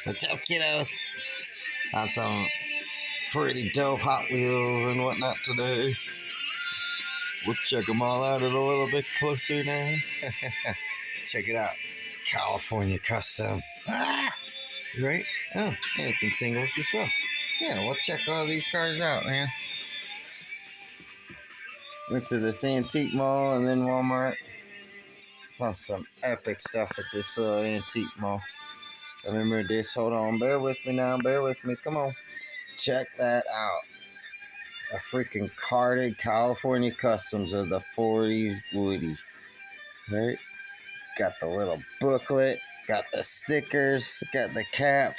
What's up, kiddos? Got some pretty dope Hot Wheels and whatnot today. We'll check them all out a little bit closer now. Check it out. California Custom. Ah! Right? Oh, and some singles as well. Yeah, we'll check all these cars out, man. Went to this antique mall and then Walmart. Found some epic stuff at this antique mall. Remember this? Hold on. Bear with me now. Bear with me. Come on. Check that out. A freaking carded California Customs of the 40 Woody. Right? Got the little booklet. Got the stickers. Got the cap.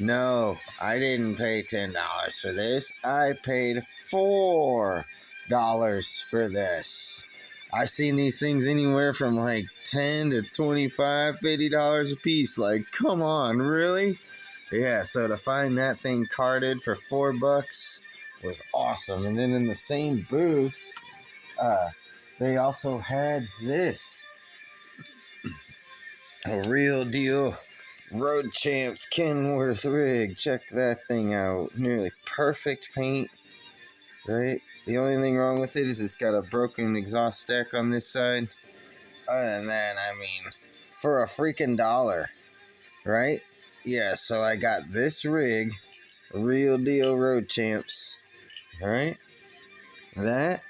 No, I didn't pay $10 for this. I paid $4 for this. I've seen these things anywhere from like $10 to $25, $50 a piece. Like, come on, really? Yeah, so to find that thing carded for $4 was awesome. And then in the same booth, they also had this. A real deal Road Champs Kenworth rig. Check that thing out. Nearly perfect paint, right? The only thing wrong with it is it's got a broken exhaust stack on this side. Other than that, I mean, for a freaking $1, right? Yeah, so I got this rig, real deal Road Champs, right? That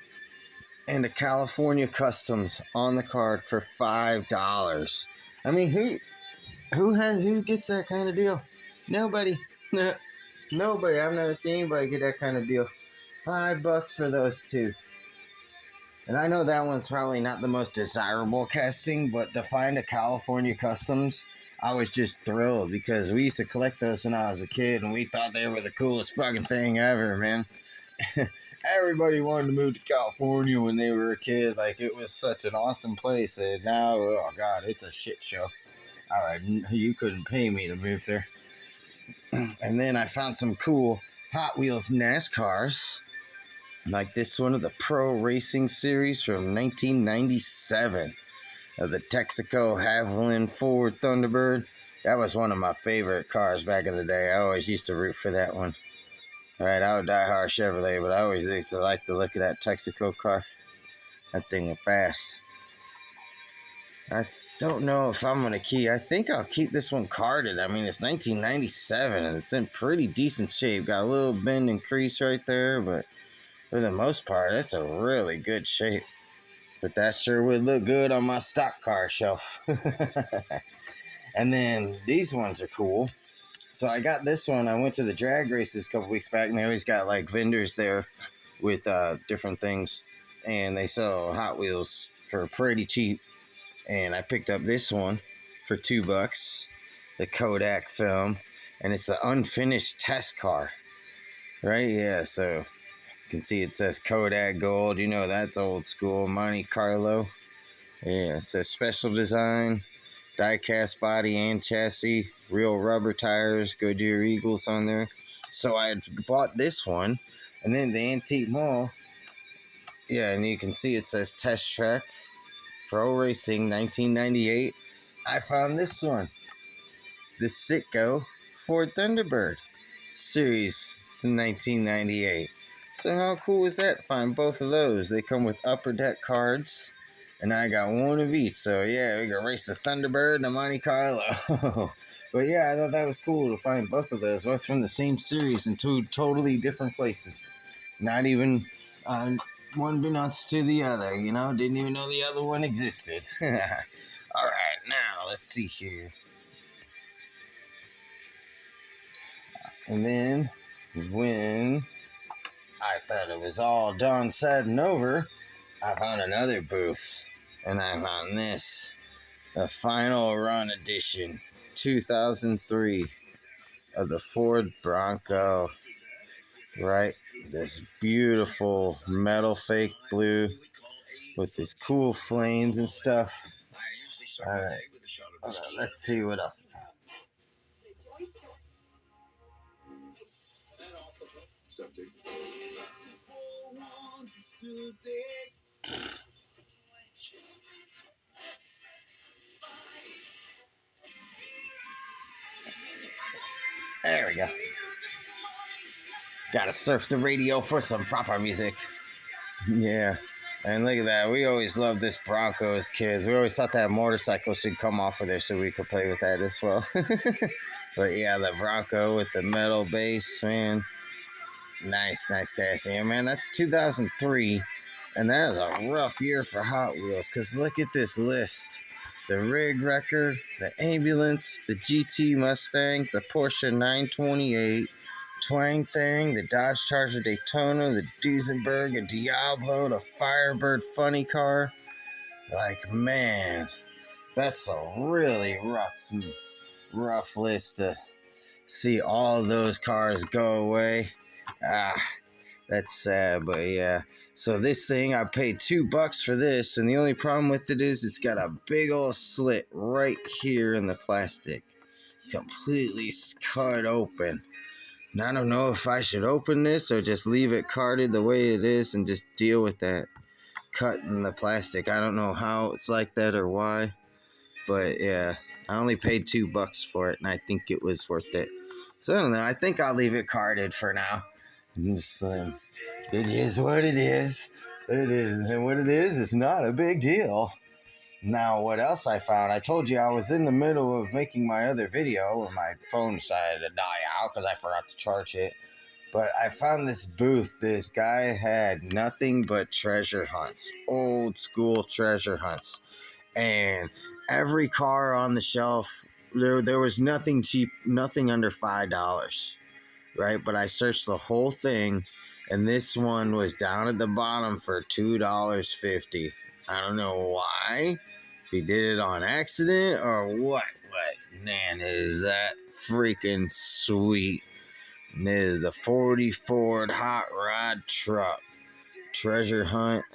and a California Customs on the card for $5. I mean, who gets that kind of deal? Nobody. Nobody. I've never seen anybody get that kind of deal. $5 for those two. And I know that one's probably not the most desirable casting, but to find a California Customs, I was just thrilled because we used to collect those when I was a kid and we thought they were the coolest fucking thing ever, man. Everybody wanted to move to California when they were a kid. Like, it was such an awesome place. And now, oh God, it's a shit show. All right, you couldn't pay me to move there. And then I found some cool Hot Wheels NASCARs. Like this one of the Pro Racing Series from 1997 of the Texaco Haviland Ford Thunderbird. That was one of my favorite cars back in the day. I always used to root for that one. All right, I would die hard Chevrolet, but I always used to like the look of that Texaco car. That thing was fast. I don't know if I'm going to keep. I think I'll keep this one carded. I mean, it's 1997 and it's in pretty decent shape. Got a little bend and crease right there, but for the most part, it's a really good shape. But that sure would look good on my stock car shelf. And then these ones are cool. So I got this one. I went to the drag races a couple weeks back, and they always got like vendors there with different things. And they sell Hot Wheels for pretty cheap. And I picked up this one for $2, the Kodak film. And it's the unfinished test car. Right? Yeah, so you can see it says Kodak Gold. You know that's old school. Monte Carlo. Yeah, it says special design, die-cast body and chassis, real rubber tires, Goodyear Eagles on there. So I had bought this one, and then the antique mall. Yeah, and you can see it says Test Track, Pro Racing, 1998. I found this one, the Citgo Ford Thunderbird Series, 1998. So how cool is that? Find both of those. They come with upper deck cards, and I got one of each. So yeah, we can race the Thunderbird and the Monte Carlo. But yeah, I thought that was cool to find both of those, both from the same series in two totally different places. Not even one belongs to the other, you know? Didn't even know the other one existed. All right, now let's see here. And then when I thought it was all done, said and over, I found another booth, and I found this, the Final Run Edition, 2003, of the Ford Bronco, right? This beautiful metal fake blue with these cool flames and stuff. All right, let's see what else is on. There we go. Gotta surf the radio for some proper music. Yeah. And look at that. We always loved this Bronco as kids. We always thought that motorcycle should come off of there so we could play with that as well. But yeah, the Bronco with the metal base, man. Nice casting. Yeah, man, that's 2003. And that is a rough year for Hot Wheels. Because look at this list. The Rig Wrecker, the Ambulance, the GT Mustang, the Porsche 928, Twang Thing, the Dodge Charger Daytona, the Duesenberg, a Diablo, the Firebird Funny Car. Like, man, that's a really rough list to see all those cars go away. That's sad, but yeah. So this thing, I paid $2 for this, and the only problem with it is it's got a big old slit right here in the plastic, completely cut open. And I don't know if I should open this or just leave it carded the way it is and just deal with that cut in the plastic. I don't know how it's like that or why, but yeah, I only paid $2 for it, and I think it was worth it. So I don't know. I think I'll leave it carded for now. Just, it is what it is. It is, and what it is, it's not a big deal. Now, what else I found? I told you I was in the middle of making my other video, and my phone decided to die out because I forgot to charge it. But I found this booth. This guy had nothing but treasure hunts, old school treasure hunts, and every car on the shelf, there was nothing cheap, nothing under $5. Right, but I searched the whole thing, and this one was down at the bottom for $2.50. I don't know why, if he did it on accident or what, but man, is that freaking sweet. And it is the 40 Ford hot rod truck treasure hunt.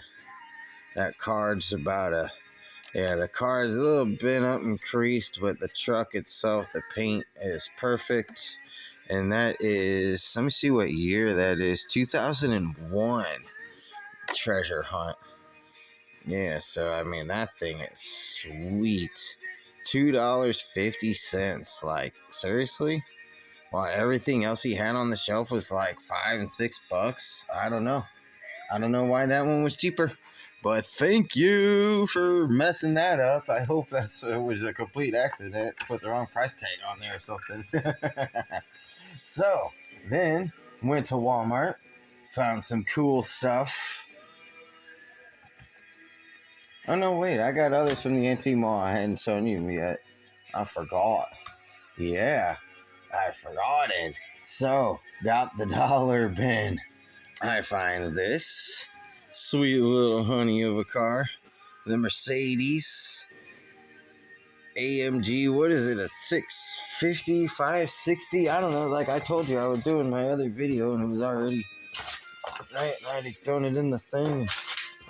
That card's about the card's a little bent up and creased, but the truck itself, the paint is perfect. And that is, let me see what year that is, 2001 treasure hunt. Yeah, so I mean, that thing is sweet. $2.50. Like, seriously? While everything else he had on the shelf was like $5 and $6. I don't know. I don't know why that one was cheaper. But thank you for messing that up. I hope it was a complete accident. Put the wrong price tag on there or something. So, then went to Walmart, found some cool stuff. Oh, no, wait, I got others from the antique mall I hadn't shown you yet. I forgot. Yeah, I forgot it. So, got the dollar bin. I find this sweet little honey of a car. The Mercedes AMG, what is it, a 650, 560? I don't know. Like I told you, I was doing my other video and it was already, I already thrown it in the thing.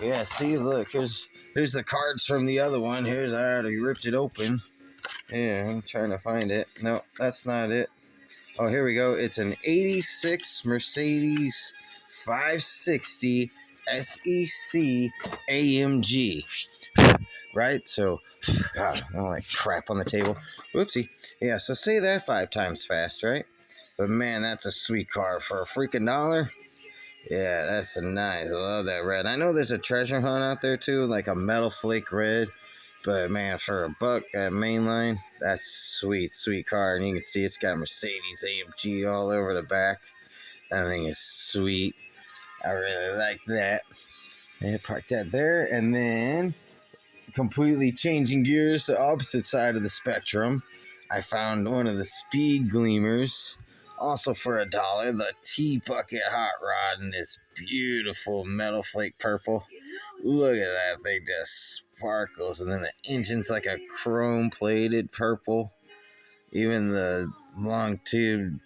Yeah, see, look, here's the cards from the other one. I already ripped it open. Yeah, I'm trying to find it. No, that's not it. Oh, here we go. It's an 86 Mercedes 560 SEC AMG. Right? So, God, I don't like crap on the table. Whoopsie. Yeah, so say that 5 times fast, right? But man, that's a sweet car for a freaking $1. Yeah, that's a nice. I love that red. I know there's a treasure hunt out there too, like a metal flake red. But man, for $1 at mainline, that's sweet car. And you can see it's got Mercedes AMG all over the back. That thing is sweet. I really like that. And park that there, and then completely changing gears to opposite side of the spectrum, I found one of the speed gleamers, also for $1, the T-Bucket hot rod in this beautiful metal flake purple. Look at that thing, just sparkles, and then the engine's like a chrome plated purple. Even the long tube,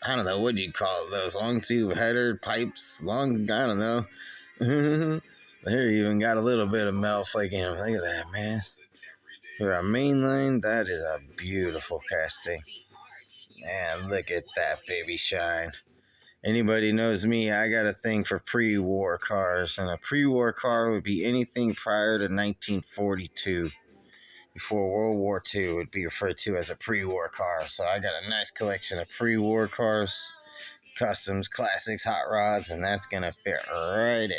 I don't know, what do you call it, those long tube header pipes, I don't know. There even got a little bit of metal flake in them. Look at that, man. For a mainline, that is a beautiful casting. Man, look at that baby shine. Anybody knows me, I got a thing for pre-war cars, and a pre-war car would be anything prior to 1942. before World War II would be referred to as a pre-war car. So I got a nice collection of pre-war cars, customs, classics, hot rods, and that's gonna fit right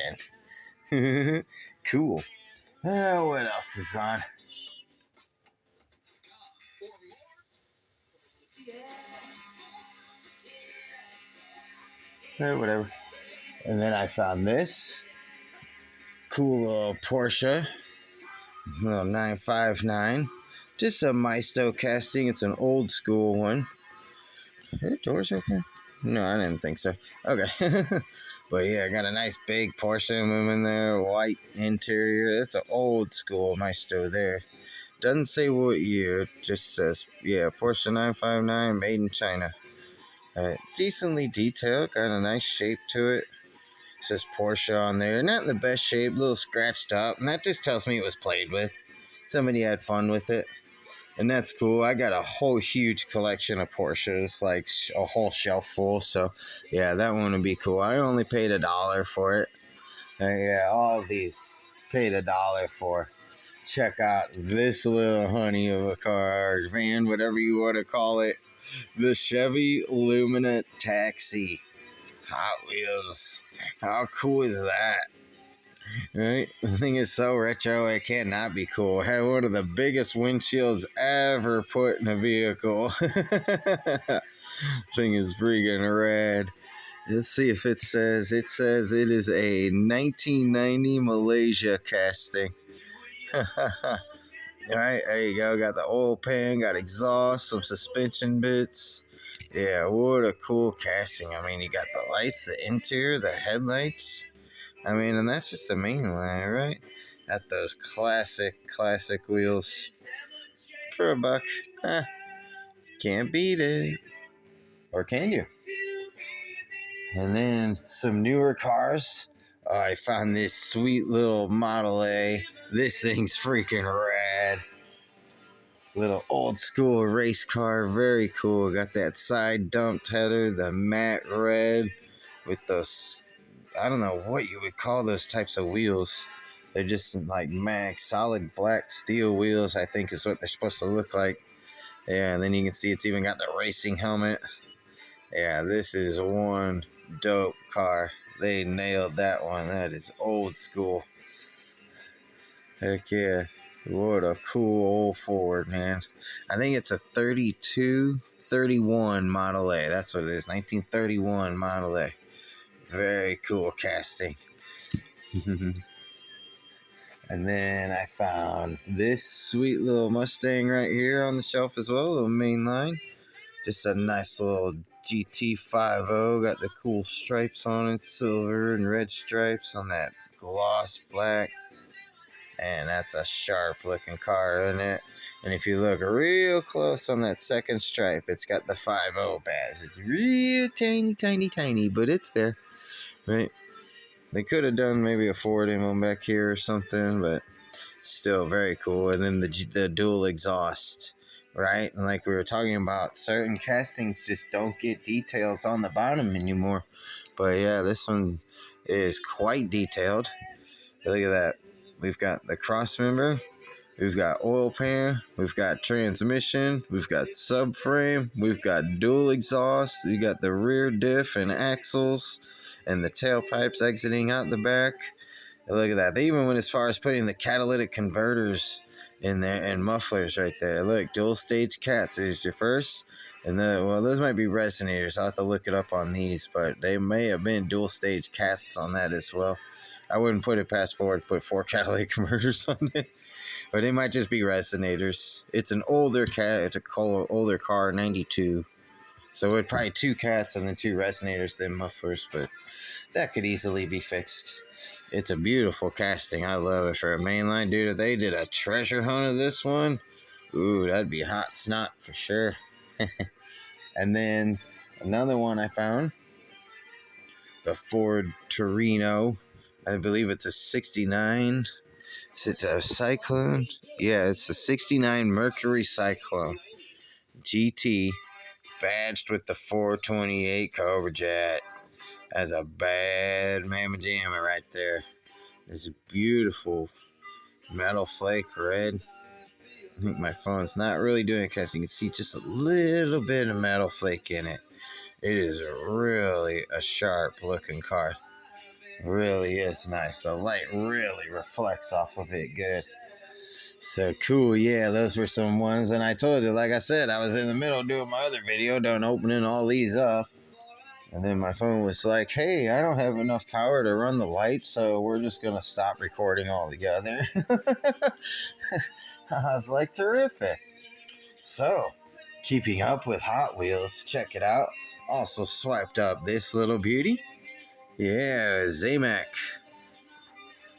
in. Cool. What else is on? Whatever. And then I found this cool little Porsche, little 959. Just a Maisto casting. It's an old school one. Are the doors open? No, I didn't think so. Okay. But yeah, I got a nice big Porsche moving there, white interior. It's an old school Maestro there. Doesn't say what year, it just says, yeah, Porsche 959, made in China. Decently detailed, got a nice shape to it. It says Porsche on there. Not in the best shape, a little scratched up, and that just tells me it was played with. Somebody had fun with it. And that's cool. I got a whole huge collection of Porsches, like a whole shelf full. So, yeah, that one would be cool. I only paid $1 for it. Yeah, all of these paid $1 for. Check out this little honey of a car, van, whatever you want to call it. The Chevy Lumina Taxi. Hot Wheels. How cool is that? Right? The thing is so retro, it cannot be cool. It had one of the biggest windshields ever put in a vehicle. Thing is freaking rad. Let's see if it says it is a 1990 Malaysia casting. Alright, there you go. Got the oil pan, got exhaust, some suspension bits. Yeah, what a cool casting. I mean, you got the lights, the interior, the headlights. I mean, and that's just the main line, right? Got those classic wheels for $1. Can't beat it. Or can you? And then some newer cars. I found this sweet little Model A. This thing's freaking rad. Little old school race car. Very cool. Got that side dumped header, the matte red with those, I don't know what you would call those types of wheels. They're just like max solid black steel wheels, I think is what they're supposed to look like. Yeah, and then you can see it's even got the racing helmet. Yeah, this is one dope car. They nailed that one. That is old school. Heck yeah. What a cool old Ford, man. I think it's a 31 Model A. That's what it is. 1931 Model A. Very cool casting. And then I found this sweet little Mustang right here on the shelf as well, a little mainline. Just a nice little GT50. Got the cool stripes on it, silver and red stripes on that gloss black. And that's a sharp looking car, isn't it? And if you look real close on that second stripe, it's got the 50 badge. It's real tiny, but it's there, right? They could have done maybe a Ford emblem back here or something, but still very cool. And then the dual exhaust, right? And like we were talking about, certain castings just don't get details on the bottom anymore. But yeah, this one is quite detailed. Look at that. We've got the cross member, we've got oil pan, we've got transmission, we've got subframe, we've got dual exhaust, we got the rear diff and axles, and the tailpipes exiting out the back. And look at that. They even went as far as putting the catalytic converters in there and mufflers right there. Look, dual stage cats. There's your first. And those might be resonators. I'll have to look it up on these, but they may have been dual stage cats on that as well. I wouldn't put it past Ford to put 4 catalytic converters on it, but they might just be resonators. It's an older older car, 92. So it's probably 2 cats and then 2 resonators, then mufflers, but that could easily be fixed. It's a beautiful casting. I love it for a mainline. Dude, if they did a treasure hunt of this one, ooh, that'd be hot snot for sure. And then another one I found, the Ford Torino. I believe it's a 69. Is it a Cyclone? Yeah, it's a 69 Mercury Cyclone GT, badged with the 428 Cobra Jet. That's a bad mamma jamma right there. This beautiful metal flake red. think my phone's not really doing it because you can see just a little bit of metal flake in it. It is really a sharp looking car. Really is nice. The light really reflects off of it good. So cool. Yeah, those were some ones. And I told you, like I said, I was in the middle doing my other video, done opening all these up. And then my phone was like, hey, I don't have enough power to run the lights, so we're just going to stop recording altogether. I was like, terrific. So, keeping up with Hot Wheels, check it out. Also swiped up this little beauty. Yeah, Zamac.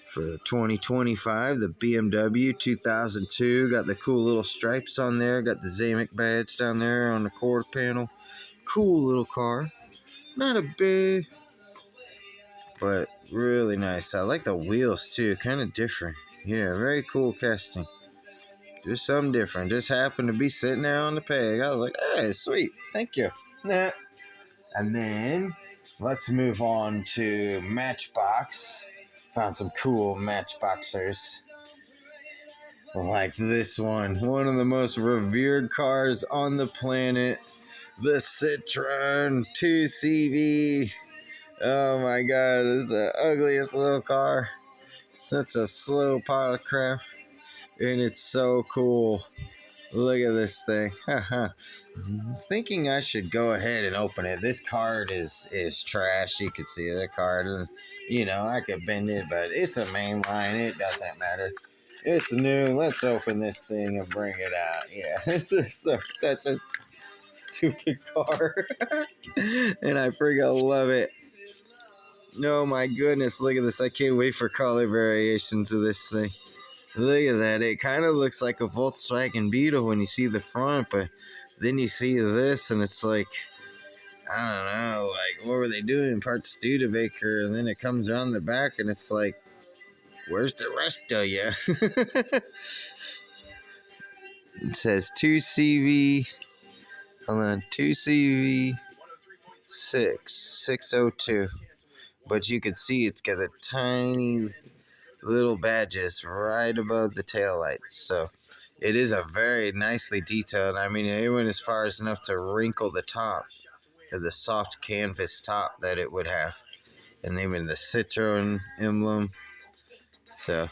For 2025, the BMW 2002. Got the cool little stripes on there. Got the Zamac badge down there on the quarter panel. Cool little car. Not a big, but really nice. I like the wheels too, kind of different. Yeah, very cool casting. Just something different. Just happened to be sitting there on the peg. I was like, hey, sweet, thank you. Nah. And then let's move on to Matchbox. Found some cool Matchboxers. Like this one of the most revered cars on the planet. The Citroen 2CV. Oh my god, this is the ugliest little car. Such a slow pile of crap. And it's so cool. Look at this thing. Thinking I should go ahead and open it. This card is trash. You can see the card. And, you know, I could bend it, but it's a mainline. It doesn't matter. It's new. Let's open this thing and bring it out. Yeah, this is such a stupid car. And I freaking love it. Oh my goodness, look at this. I can't wait for color variations of this thing. Look at that. It kind of looks like a Volkswagen Beetle when you see the front, but then you see this and it's like, I don't know, like what were they doing? Part Studebaker, and then it comes around the back and it's like, where's the rest of you? It says 2CV, hold on, 2CV 602. But you can see it's got a tiny little badges right above the taillights. So it is a very nicely detailed. I mean, it went as far as enough to wrinkle the top, or the soft canvas top that it would have. And even the Citroen emblem. So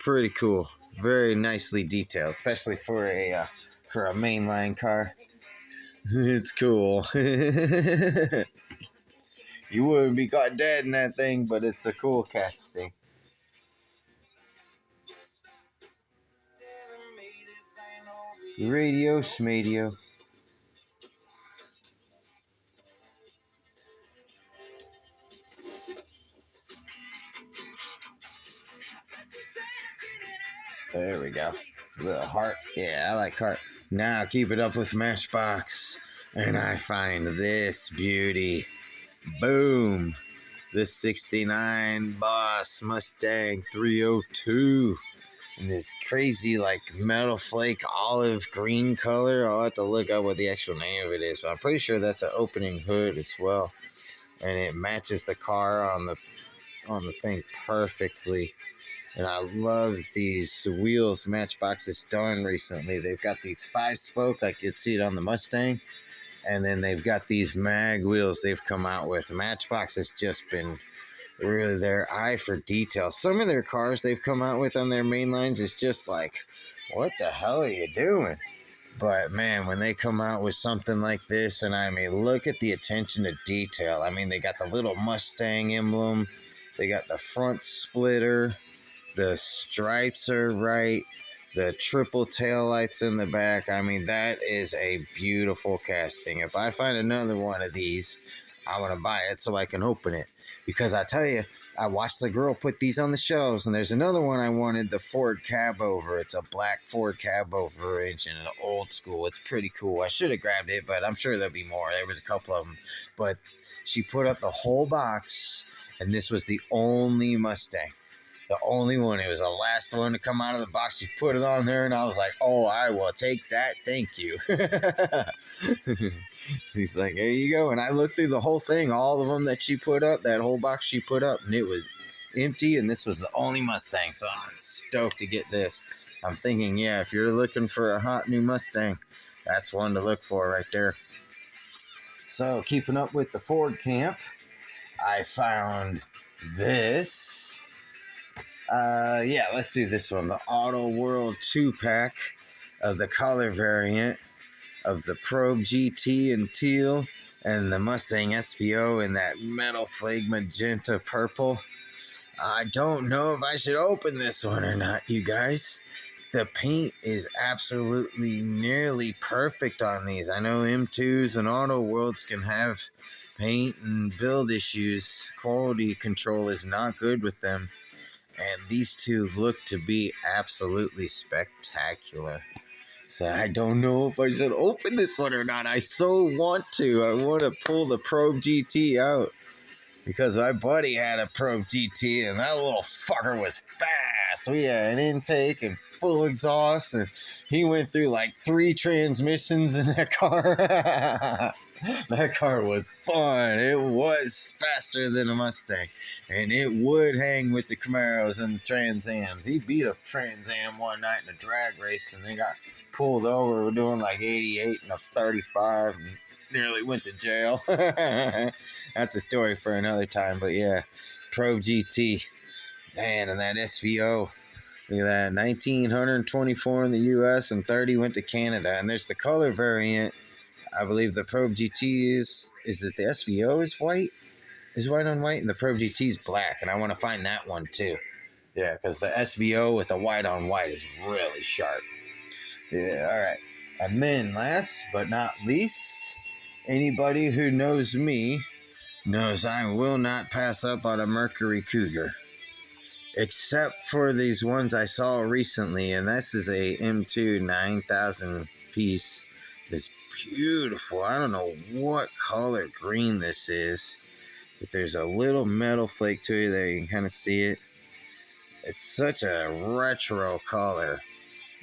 pretty cool. Very nicely detailed, especially for a mainline car. It's cool. You wouldn't be caught dead in that thing, but it's a cool casting. Radio Schmadio. There we go. Little heart. Yeah, I like heart. Now keep it up with Matchbox. And I find this beauty. Boom. This 69 Boss Mustang 302. And this crazy like metal flake olive green color. I'll have to look up what the actual name of it is, but I'm pretty sure that's an opening hood as well. And it matches the car on the thing perfectly. And I love these wheels Matchbox has done recently. They've got these 5-spoke, like you'd see it on the Mustang. And then they've got these mag wheels they've come out with. Matchbox has just been really their eye for detail. Some of their cars they've come out with on their main lines is just like, what the hell are you doing? But man, when they come out with something like this, and I mean, look at the attention to detail. I mean, they got the little Mustang emblem. They got the front splitter. The stripes are right. The triple taillights in the back. I mean, that is a beautiful casting. If I find another one of these, I want to buy it so I can open it. Because I tell you, I watched the girl put these on the shelves, and there's another one I wanted, the Ford Cab Over. It's a black Ford Cab Over engine, an old school. It's pretty cool. I should have grabbed it, but I'm sure there'll be more. There was a couple of them. But she put up the whole box, and this was the only Mustang. The only one. It was the last one to come out of the box. She put it on there, and I was like, oh, I will take that. Thank you. She's like, there you go. And I looked through the whole thing, all of them that she put up, that whole box she put up, and it was empty, and this was the only Mustang. So I'm stoked to get this. I'm thinking, yeah, if you're looking for a hot new Mustang, that's one to look for right there. So, keeping up with the Ford camp, I found this. Yeah, let's do this one. The Auto World 2-pack of the color variant of the Probe GT in teal and the Mustang SVO in that metal flake magenta purple. I don't know if I should open this one or not, you guys. The paint is absolutely nearly perfect on these. I know M2s and Auto Worlds can have paint and build issues. Quality control is not good with them. And these two look to be absolutely spectacular. So I don't know if I should open this one or not. I so want to. I want to pull the Probe GT out. Because my buddy had a Probe GT and that little fucker was fast. We had an intake and full exhaust, and he went through like 3 transmissions in that car. That car was fun. It was faster than a Mustang, and it would hang with the Camaros and the Trans Ams. He beat a Trans Am one night in a drag race, and they got pulled over. We're doing like 88 and a 35, and nearly went to jail. That's a story for another time, but yeah, Probe GT, man, and that SVO. Look at that, 1,924 in the U.S. and 30 went to Canada. And there's the color variant. I believe the Probe GT is it the SVO is white? Is white on white? And the Probe GT is black. And I want to find that one too. Yeah, because the SVO with the white on white is really sharp. Yeah, all right. And then last but not least, anybody who knows me knows I will not pass up on a Mercury Cougar. Except for these ones I saw recently, and this is a M2 9000 piece. It's beautiful. I don't know what color green this is, but there's a little metal flake to it there. You can kind of see it. It's such a retro color.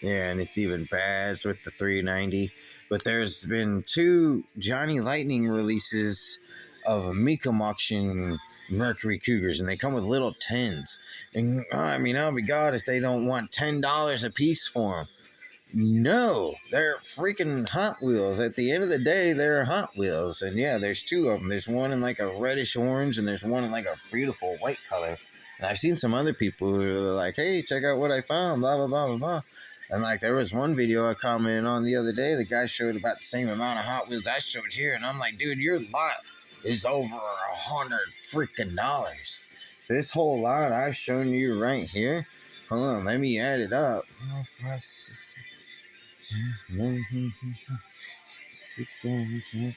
Yeah, and it's even badged with the 390. But there's been 2 Johnny Lightning releases of Mecum auction Mercury Cougars, and they come with little tins. And I mean, I'll be God if they don't want $10 a piece for them. No, they're freaking Hot Wheels. At the end of the day, they're Hot Wheels. And yeah, there's 2 of them. There's one in like a reddish orange, and there's one in like a beautiful white color. And I've seen some other people who are like, hey, check out what I found, blah, blah, blah, blah, blah. And like, there was one video I commented on the other day. The guy showed about the same amount of Hot Wheels I showed here. And I'm like, dude, your lot is over $100 freaking dollars. This whole lot I've shown you right here. Hold on, let me add it up. 6, 7, 8,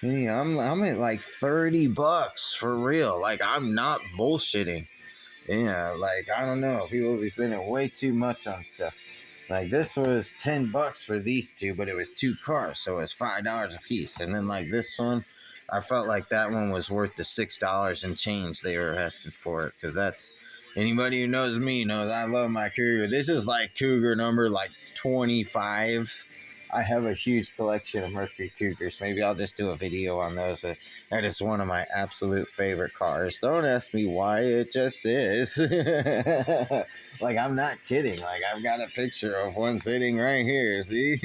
20. Yeah, I'm at like $30 for real. Like, I'm not bullshitting. Yeah, like, I don't know. People be spending way too much on stuff. Like, this was $10 for these 2, but it was 2 cars, so it was $5 a piece. And then like this one, I felt like that one was worth the $6 and change they were asking for it, because that's, anybody who knows me knows I love my Cougar. This is like Cougar number like 25. I have a huge collection of Mercury Cougars. Maybe I'll just do a video on those. That is one of my absolute favorite cars. Don't ask me why, it just is. Like, I'm not kidding. Like, I've got a picture of one sitting right here, see?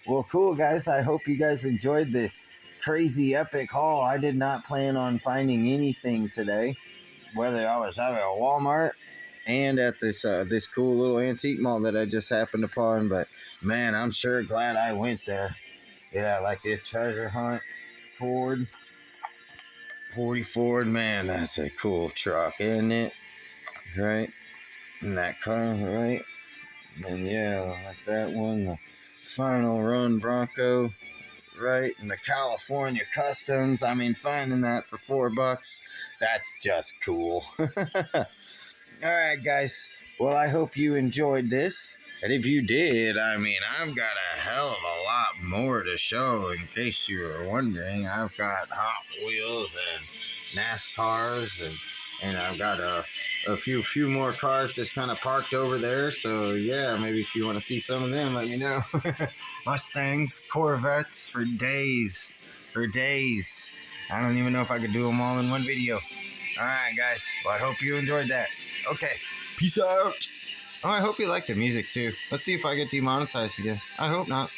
Well, cool, guys. I hope you guys enjoyed this crazy epic haul. I did not plan on finding anything today, whether I was at a Walmart and at this cool little antique mall that I just happened upon. But man, I'm sure glad I went there. Yeah, like this treasure hunt Ford, 40 Ford, man, that's a cool truck, isn't it? Right? And that car, right? And yeah, like that one, the Final Run Bronco, right? And the California Customs. I mean, finding that for $4, that's just cool. All right, guys. Well, I hope you enjoyed this. And if you did, I mean, I've got a hell of a lot more to show. In case you were wondering, I've got Hot Wheels and NASCARs, and I've got a few more cars just kind of parked over there. So yeah, maybe if you want to see some of them, let me know. Mustangs, Corvettes for days. I don't even know if I could do them all in one video. All right, guys. Well, I hope you enjoyed that. Okay. Peace out. Oh, I hope you like the music too. Let's see if I get demonetized again. I hope not.